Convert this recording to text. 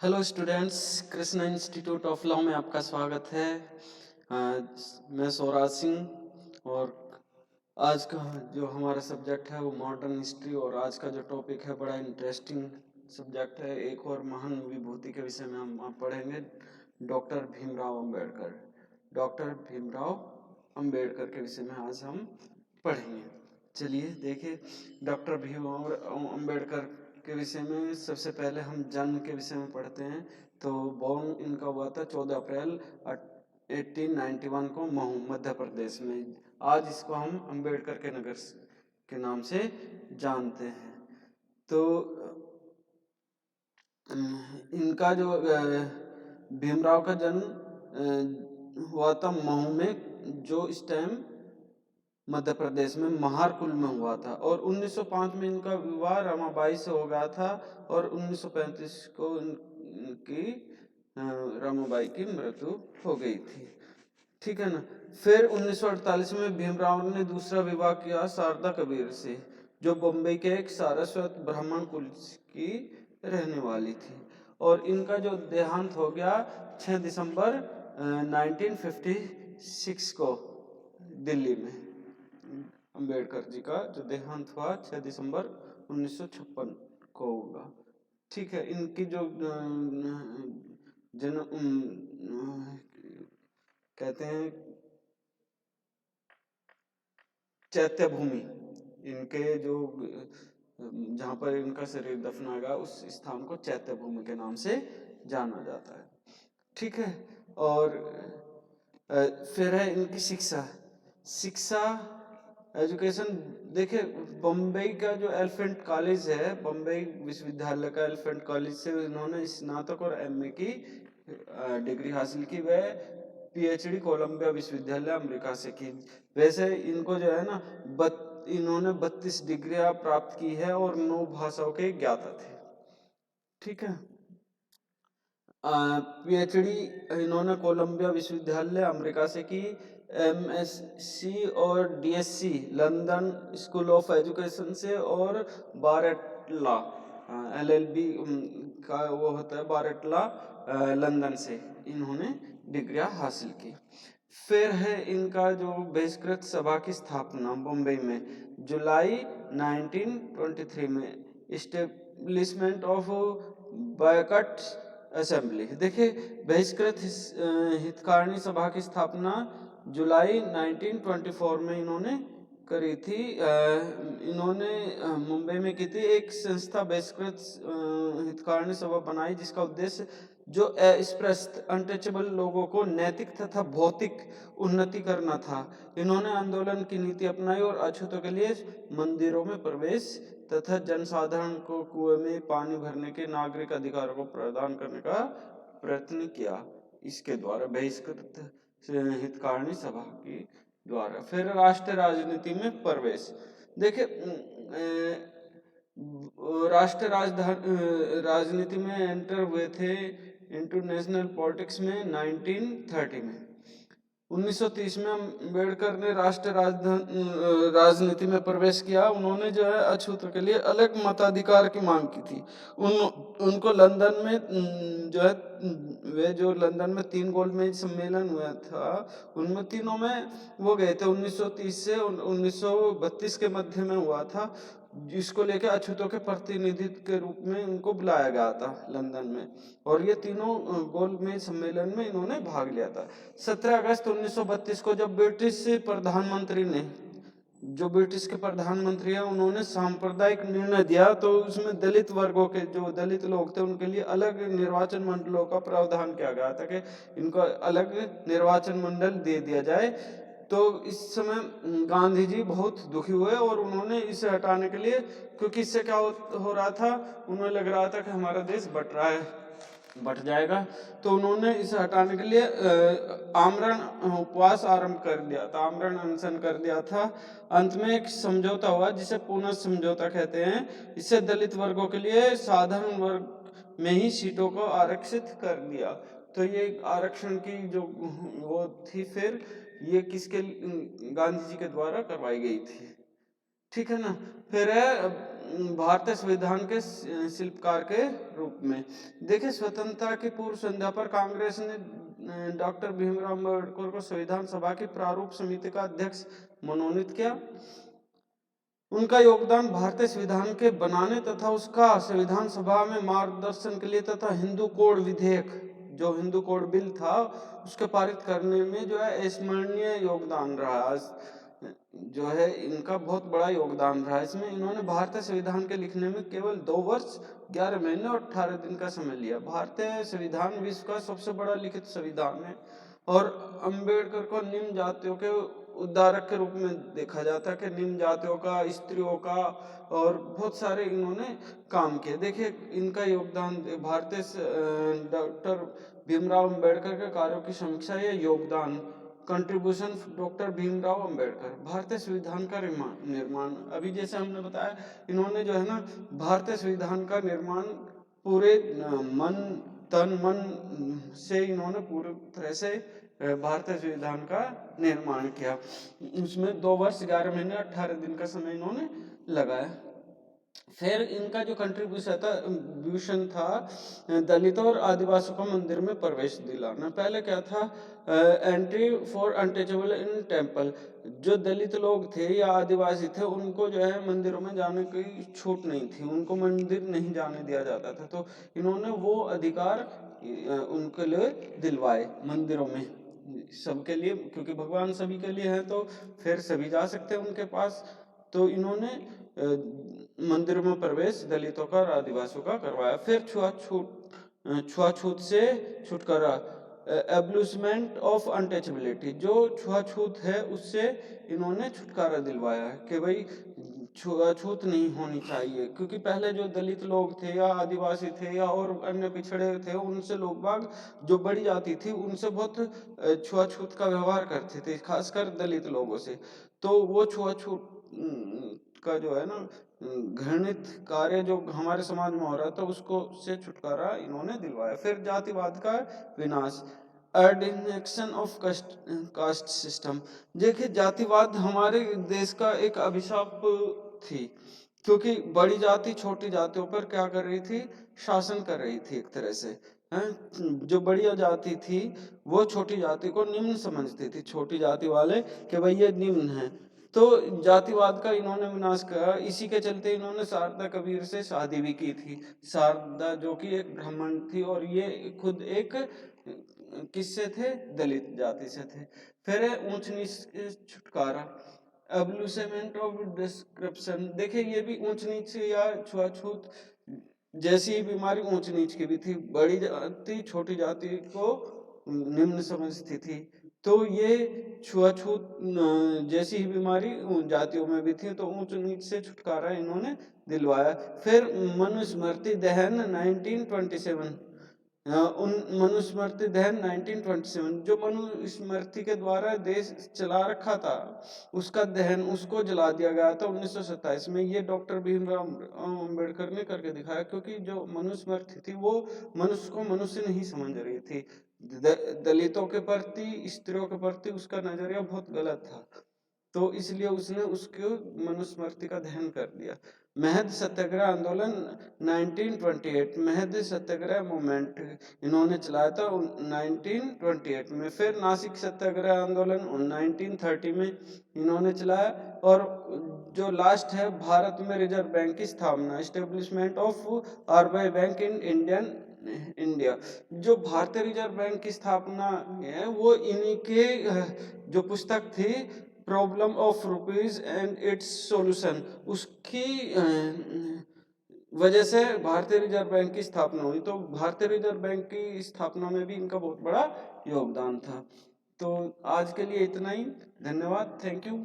Hello students, Krishna institute of law में आपका स्वागत है। मैं स्वराज सिंह और आज का जो हमारा सब्जेक्ट है वो मॉडर्न हिस्ट्री। और आज का जो टॉपिक है बड़ा इंटरेस्टिंग सब्जेक्ट है। एक और महान विभूति के विषय में हम आप पढ़ेंगे, डॉक्टर भीमराव अंबेडकर। डॉक्टर भीमराव अंबेडकर के विषय में आज हम पढ़ेंगे। चलिए देखिए, डॉक्टर भीमराव अंबेडकर के विषय में सबसे पहले हम जन्म के विषय में पढ़ते हैं। तो बॉर्न इनका हुआ था 14 अप्रैल 1891 को महू, मध्य प्रदेश में। आज इसको हम अंबेडकर के नगर के नाम से जानते हैं। तो इनका जो भीमराव का जन्म हुआ था महू में, जो इस टाइम मध्य प्रदेश में महारकुल में हुआ था। और 1905 में इनका विवाह रमाबाई से हो गया था और 1935 को इनकी रमाबाई की मृत्यु हो गई थी। ठीक है ना। फिर 1948 में भीमराव ने दूसरा विवाह किया शारदा कबीर से, जो बम्बई के एक सारस्वत ब्राह्मण कुल की रहने वाली थी। और इनका जो देहांत हो गया 6 दिसंबर 1956 को दिल्ली में। अंबेडकर जी का जो देहांत हुआ 6 दिसंबर 1956 को होगा। ठीक है। इनकी जो जन्म कहते हैं चैत्य भूमि, इनके जो जहाँ पर इनका शरीर दफनाया उस स्थान को चैत्य भूमि के नाम से जाना जाता है। ठीक है। और फिर है इनकी शिक्षा एजुकेशन। देखिए, बम्बई का जो एलिफेंट कॉलेज है, बम्बई विश्वविद्यालय का एलिफेंट कॉलेज से इन्होंने स्नातक और एमए की डिग्री हासिल की। वह पीएचडी कोलंबिया विश्वविद्यालय अमेरिका से की। वैसे इनको जो है ना इन्होंने 32 डिग्रियां प्राप्त की है और 9 भाषाओं के ज्ञाता थे। ठीक है। पीएचडी इन्होंने कोलंबिया विश्वविद्यालय अमेरिका से की। एमएससी और DSC London school of education से, और बारेट लॉ एलएलबी का वो होता है बारेट लॉ लंदन से इन्होंने डिग्रियां हासिल की। फिर है इनका जो बहिष्कृत सभा की स्थापना बम्बई में जुलाई 1923 में, इस्टेब्लिशमेंट ऑफ बायकट असेंबली। देखिए, बहिष्कृत हितकारिणी सभा की स्थापना जुलाई 1924 में इन्होंने करी थी। इन्होंने मुंबई में की थी। एक संस्था बहिष्कृत हितकारिणी सभा बनाई जिसका उद्देश्य जो अस्पृश्य अनटचेबल लोगों को नैतिक तथा भौतिक उन्नति करना था। इन्होंने आंदोलन की नीति अपनाई और अछूतों के लिए मंदिरों में प्रवेश तथा जनसाधारण को कुएं में पानी भरने के नागरिक अधिकारों को प्रदान करने का प्रयत्न किया। इसके द्वारा बहिष्कृत हितकारिणी सभा की द्वारा। फिर राष्ट्रीय राजनीति में प्रवेश। देखिए, राष्ट्रीय राजनीति में एंटर हुए थे इंटरनेशनल पॉलिटिक्स में 1930 में। 1930 में अम्बेडकर ने राष्ट्रीय राजनीति में प्रवेश किया। उन्होंने जो है अछूतों के लिए अलग मताधिकार की मांग की थी। उनको लंदन में जो है वे जो लंदन में 3 गोलमेज सम्मेलन हुआ था, उनमें तीनों में वो गए थे। 1930 से 1932 के मध्य में हुआ था, जिसको लेकर अछूतों के प्रतिनिधित्व के रूप में उनको बुलाया गया था लंदन में। और ये तीनों गोलमेज सम्मेलन में इन्होंने भाग लिया था। 17 अगस्त 1932 को जब ब्रिटिश प्रधानमंत्री ने जो ब्रिटिश के प्रधानमंत्री हैं उन्होंने सांप्रदायिक निर्णय दिया, तो उसमें दलित वर्गों के जो दलित लोग थे उनके लिए अलग निर्वाचन मंडलों का प्रावधान किया गया था कि इनको अलग निर्वाचन मंडल दे दिया जाए। तो इस समय गांधी जी बहुत दुखी हुए और उन्होंने इसे हटाने के लिए, क्योंकि इससे क्या हो रहा था, उन्हें लग रहा था कि हमारा देश बट रहा है, बट जाएगा। तो उन्होंने इसे हटाने के लिए आमरण उपवास आरंभ कर दिया था, आमरण अनशन कर दिया था। अंत में एक समझौता हुआ जिसे पुनः समझौता कहते हैं। इससे दलित वर्गों के लिए साधारण वर्ग में ही सीटों को आरक्षित कर दिया। तो ये आरक्षण की जो वो थी, फिर ये किसके गांधी जी के द्वारा करवाई गई थी। ठीक है ना। फिर है भारतीय संविधान के शिल्पकार के रूप में। देखिए, स्वतंत्रता की पूर्व संध्या पर कांग्रेस ने डॉक्टर भीमराव अम्बेडकर को संविधान सभा की प्रारूप समिति का अध्यक्ष मनोनीत किया। उनका योगदान भारतीय संविधान के बनाने तथा उसका संविधान सभा में मार्गदर्शन के लिए तथा हिंदू कोड विधेयक, जो हिंदू कोड बिल था, उसके पारित करने में जो है स्मरणीय योगदान रहा। जो है इनका बहुत बड़ा योगदान रहा। इसमें इन्होंने भारतीय संविधान के लिखने में केवल 2 वर्ष 11 महीने और 18 दिन का समय लिया। भारतीय संविधान विश्व का सबसे बड़ा लिखित संविधान है और अंबेडकर को निम्न जातियों के उद्धारक के रूप में देखा जाता है कि निम्न जातियों का, स्त्रियों का और बहुत सारे इन्होंने काम किए। देखिए, इनका योगदान भारतीय डॉक्टर भीमराव अंबेडकर के कार्यों की समीक्षा या योगदान, कंट्रीब्यूशन डॉक्टर भीमराव अंबेडकर। भारतीय संविधान का निर्माण, अभी जैसे हमने बताया, इन्होंने जो है ना भारतीय संविधान का निर्माण पूरे तन मन से इन्होंने पूरी तरह से भारतीय संविधान का निर्माण किया। उसमें 2 वर्ष 11 महीने 18 दिन का समय इन्होंने लगाया। फिर इनका जो कंट्रीब्यूशन था दलितों और आदिवासियों को मंदिर में प्रवेश दिलाना। पहले क्या था, entry for untouchable in temple. जो दलित लोग थे या आदिवासी थे, उनको जो है मंदिरों में जाने की छूट नहीं थी, उनको मंदिर नहीं जाने दिया जाता था। तो इन्होंने वो अधिकार उनके लिए दिलवाए मंदिरों में, सबके लिए, क्योंकि भगवान सभी के लिए है, तो फिर सभी जा सकते हैं उनके पास। तो इन्होंने मंदिर में प्रवेश दलितों का और आदिवासियों का करवाया। फिर छुआछूत से छुटकारा, एब्लूसमेंट ऑफ अनटचेबिलिटी। जो छुआछूत है उससे इन्होंने छुटकारा दिलवाया है कि भाई छुआछूत नहीं होनी चाहिए, क्योंकि पहले जो दलित लोग थे या आदिवासी थे या और अन्य पिछड़े थे, उनसे लोग बाग, जो बड़ी जाति थी, उनसे बहुत छुआछूत का व्यवहार करते थे, खासकर दलित लोगों से। तो वो छुआछूत का जो है ना घृणित कार्य जो हमारे समाज में हो रहा था, उसको से छुटकारा इन्होंने दिलवाया। फिर जातिवाद का विनाश, एडिक्शन ऑफ कास्ट सिस्टम। देखिए, जातिवाद हमारे देश का एक अभिशाप थी, क्योंकि बड़ी जाति छोटी जातियों पर क्या कर रही थी, शासन कर रही थी एक तरह से। जो बड़ी जाति थी वो छोटी जाति को निम्न समझती थी, छोटी जाति वाले कि भाई ये निम्न है। तो जातिवाद का इन्होंने विनाश किया। इसी के चलते इन्होंने शारदा कबीर से शादी भी की थी। शारदा जो कि एक ब्राह्मण थी और ये खुद एक किससे थे, दलित जाति से थे। फिर ऊंच नीच छुटकारा, एब्लूसमेंट ऑफ डिस्क्रिप्शन। देखिए, ये भी ऊंच नीच या छुआछूत जैसी ही बीमारी ऊंच नीच की भी थी। बड़ी जाति छोटी जाति को निम्न समझती थी, तो ये छुआछूत जैसी ही बीमारी जातियों में भी थी, तो ऊंच नीच से छुटकारा इन्होंने दिलवाया। फिर मनुस्मृति दहन 1927, उन मनुस्मृति दहन 1927, जो मनुस्मृति के द्वारा देश चला रखा था, उसका दहन, उसको जला दिया गया था 1927 में। ये डॉक्टर भीमराव अम्बेडकर ने करके दिखाया, क्योंकि जो मनुस्मृति थी वो मनुष्य को मनुष्य नहीं समझ रही थी। दलितों के प्रति, स्त्रियों के प्रति उसका नजरिया बहुत गलत था, तो इसलिए उसने उसको मनुस्मृति का दहन कर दिया। महद सत्याग्रह आंदोलन 1928, महद सत्याग्रह मूवमेंट इन्होंने चलाया था 1928 में। फिर नासिक सत्याग्रह आंदोलन 1930 में इन्होंने चलाया। और जो लास्ट है, भारत में रिजर्व बैंक की स्थापना, establishment of RBI bank in India. जो भारतीय रिजर्व बैंक की स्थापना है वो इन्हीं के जो पुस्तक थी, problem of rupees and it's solution, उसकी वजह से भारतीय रिजर्व बैंक की स्थापना हुई। तो भारतीय रिजर्व बैंक की स्थापना में भी इनका बहुत बड़ा योगदान था। तो आज के लिए इतना ही, धन्यवाद, थैंक यू।